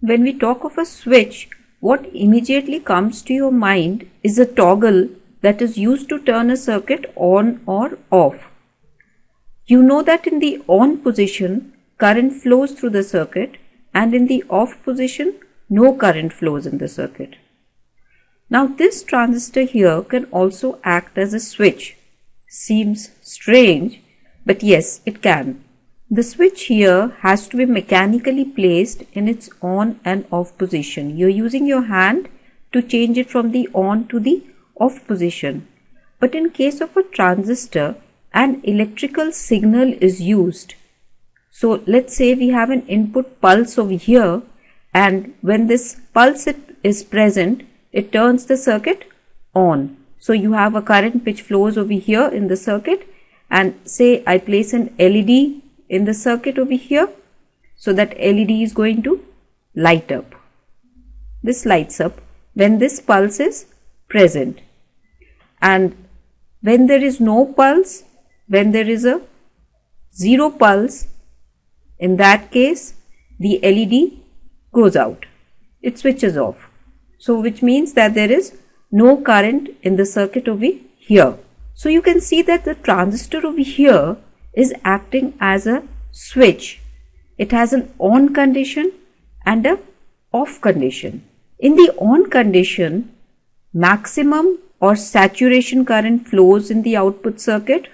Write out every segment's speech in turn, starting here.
When we talk of a switch, what immediately comes to your mind is a toggle that is used to turn a circuit on or off. You know that in the on position, current flows through the circuit, and in the off position, no current flows in the circuit. Now this transistor here can also act as a switch. Seems strange, but yes, it can. The switch here has to be mechanically placed in its on and off position. You're using your hand to change it from the on to the off position. But in case of a transistor, an electrical signal is used. So let's say we have an input pulse over here, and when this pulse is present, it turns the circuit on. So you have a current which flows over here in the circuit, and say I place an LED in the circuit over here, so that LED is going to light up. This lights up when this pulse is present, and when there is no pulse, when there is a zero pulse, in that case the LED goes out, it switches off. So which means that there is no current in the circuit over here. So you can see that the transistor over here is acting as a switch. It has an on condition and a off condition. In the on condition, maximum or saturation current flows in the output circuit.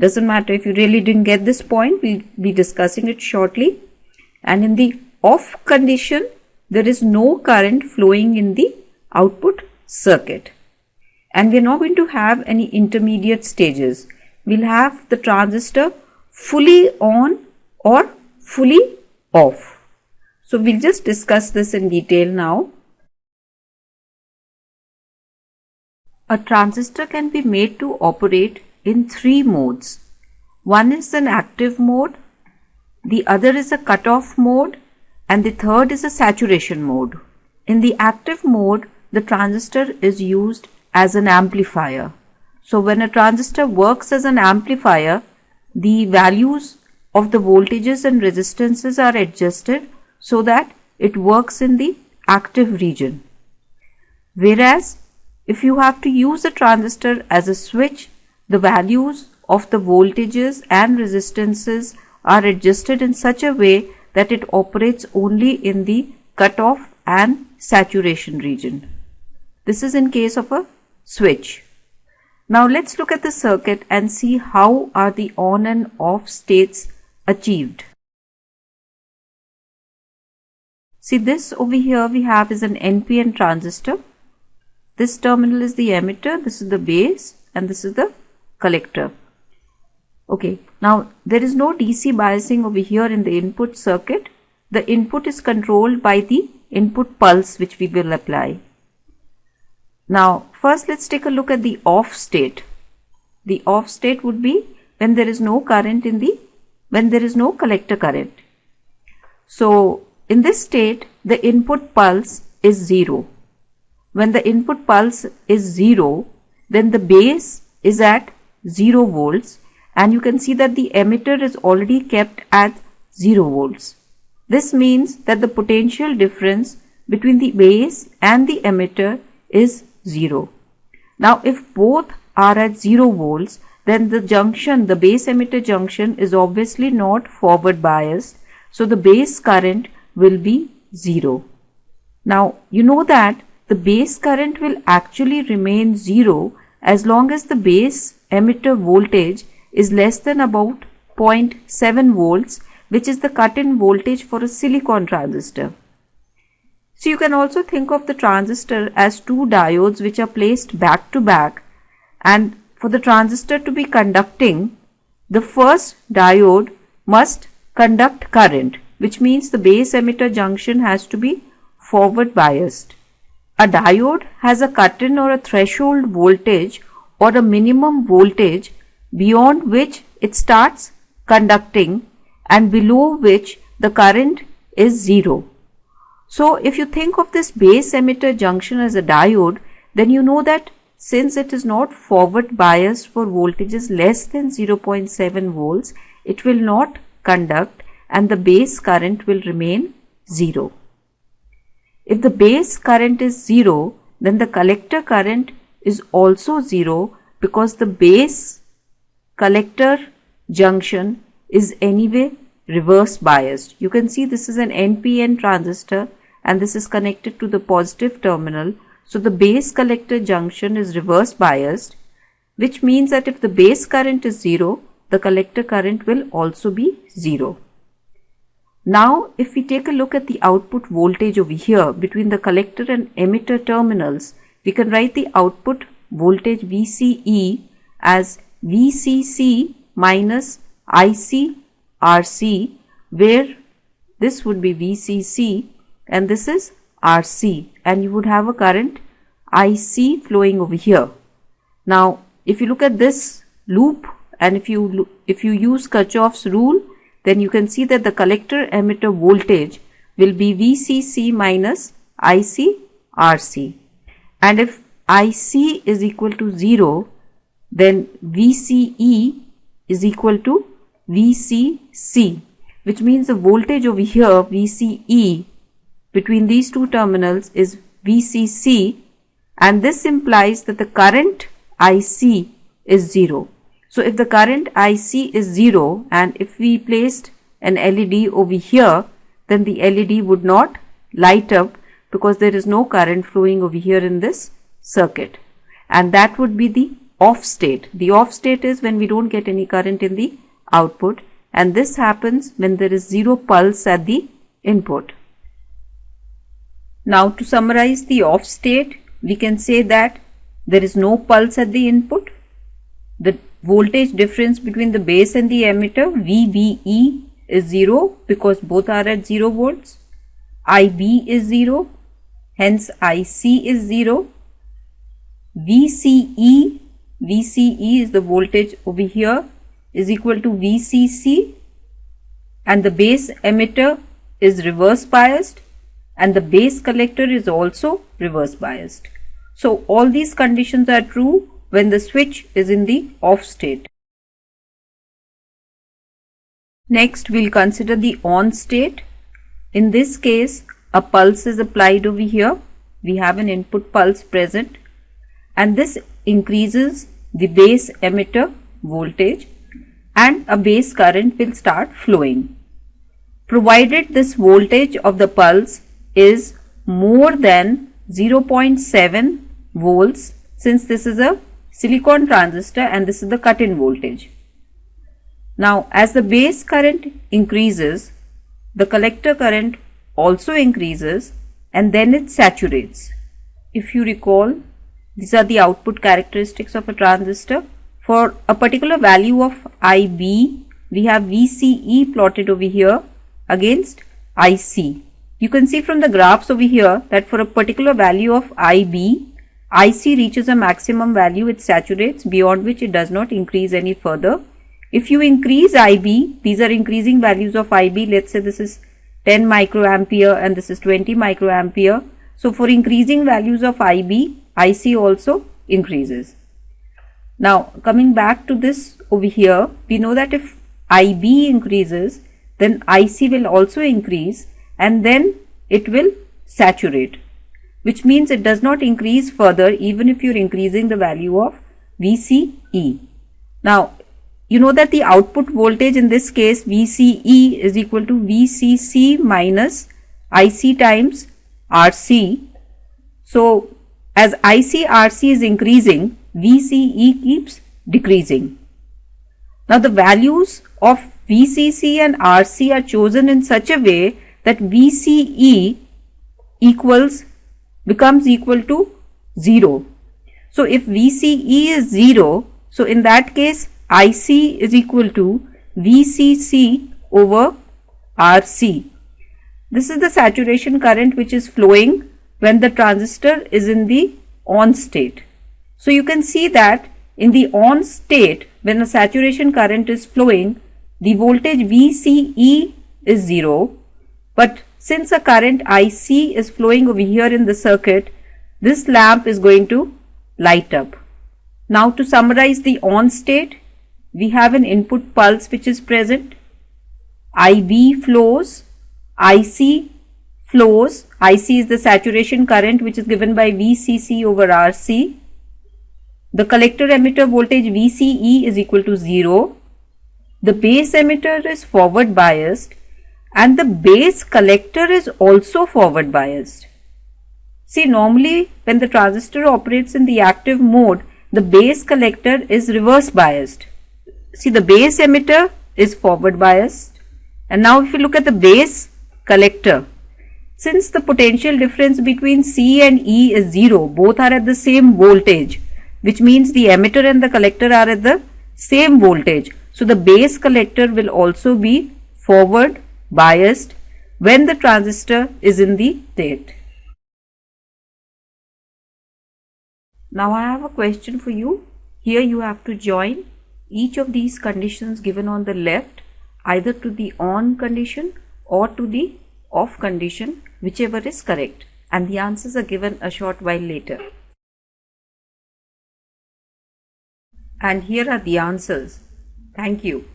Doesn't matter if you really didn't get this point, we'll be discussing it shortly. And in the off condition, there is no current flowing in the output circuit. And we're not going to have any intermediate stages. We'll have the transistor fully on or fully off. So we'll just discuss this in detail now. A transistor can be made to operate in three modes. One is an active mode, the other is a cutoff mode, and the third is a saturation mode. In the active mode, the transistor is used as an amplifier. So when a transistor works as an amplifier, the values of the voltages and resistances are adjusted so that it works in the active region. Whereas if you have to use a transistor as a switch, the values of the voltages and resistances are adjusted in such a way that it operates only in the cutoff and saturation region. This is in case of a switch. Now let's look at the circuit and see how are the on and off states achieved. See, this over here we have is an NPN transistor. This terminal is the emitter, this is the base, and this is the collector. Okay, now there is no DC biasing over here in the input circuit. The input is controlled by the input pulse which we will apply. Now first let's take a look at the off state. The off state would be when there is no current when there is no collector current. So in this state the input pulse is 0. When the input pulse is 0, then the base is at 0 volts, and you can see that the emitter is already kept at 0 volts. This means that the potential difference between the base and the emitter is 0. Now if both are at 0 volts, then the junction, the base emitter junction, is obviously not forward biased, so the base current will be 0. Now you know that the base current will actually remain 0 as long as the base emitter voltage is less than about 0.7 volts, which is the cut-in voltage for a silicon transistor. So you can also think of the transistor as two diodes which are placed back to back, and for the transistor to be conducting, the first diode must conduct current, which means the base emitter junction has to be forward biased. A diode has a cut-in or a threshold voltage or a minimum voltage beyond which it starts conducting and below which the current is 0. So if you think of this base emitter junction as a diode, then you know that since it is not forward biased for voltages less than 0.7 volts, it will not conduct and the base current will remain 0. If the base current is 0, then the collector current is also 0 because the base collector junction is anyway reverse biased. You can see this is an NPN transistor and this is connected to the positive terminal. So the base collector junction is reverse biased, which means that if the base current is 0, the collector current will also be 0. Now if we take a look at the output voltage over here between the collector and emitter terminals, we can write the output voltage VCE as VCC minus ICRC, where this would be VCC and this is RC, and you would have a current IC flowing over here. Now if you look at this loop and if you use Kirchhoff's rule, then you can see that the collector emitter voltage will be VCC minus ICRC, and if IC is equal to 0, then VCE is equal to VCC, which means the voltage over here VCE between these two terminals is VCC, and this implies that the current IC is 0. So if the current IC is 0 and if we placed an LED over here, then the LED would not light up because there is no current flowing over here in this circuit, and that would be the off state. The off state is when we don't get any current in the output, and this happens when there is 0 pulse at the input. Now to summarize the off state, we can say that there is no pulse at the input. The voltage difference between the base and the emitter VBE is 0 because both are at 0 volts. IB is 0, hence IC is 0. VCE is the voltage over here is equal to VCC, and the base emitter is reverse biased and the base collector is also reverse biased. So all these conditions are true when the switch is in the off state. Next we'll consider the on state. In this case a pulse is applied over here. We have an input pulse present, and this increases the base emitter voltage and a base current will start flowing. Provided this voltage of the pulse is more than 0.7 volts, since this is a silicon transistor and this is the cut-in voltage. Now as the base current increases, the collector current also increases and then it saturates. If you recall, these are the output characteristics of a transistor. For a particular value of IB, we have VCE plotted over here against IC. You can see from the graphs over here that for a particular value of IB, IC reaches a maximum value, it saturates, beyond which it does not increase any further. If you increase IB, these are increasing values of IB, let's say this is 10 microampere and this is 20 microampere. So for increasing values of IB, IC also increases. Now coming back to this over here, we know that if IB increases, then IC will also increase and then it will saturate, which means it does not increase further even if you're increasing the value of VCE. Now you know that the output voltage in this case VCE is equal to VCC minus IC times RC. So as ICRC is increasing, VCE keeps decreasing. Now the values of VCC and RC are chosen in such a way that VCE becomes equal to 0. So if VCE is 0, so in that case IC is equal to VCC over RC. This is the saturation current which is flowing when the transistor is in the on state. So you can see that in the on state, when a saturation current is flowing, the voltage VCE is 0, but since a current IC is flowing over here in the circuit, this lamp is going to light up. Now to summarize the on state, we have an input pulse which is present, IB flows, IC flows. IC is the saturation current, which is given by VCC over RC. The collector emitter voltage VCE is equal to 0. The base emitter is forward biased and the base collector is also forward biased. See, normally when the transistor operates in the active mode, the base collector is reverse biased. See, the base emitter is forward biased. And now if you look at the base collector, since the potential difference between C and E is 0, both are at the same voltage, which means the emitter and the collector are at the same voltage. So the base collector will also be forward biased when the transistor is in the state. Now I have a question for you. Here you have to join each of these conditions given on the left either to the on condition or to the off condition, whichever is correct, and the answers are given a short while later. And here are the answers. Thank you.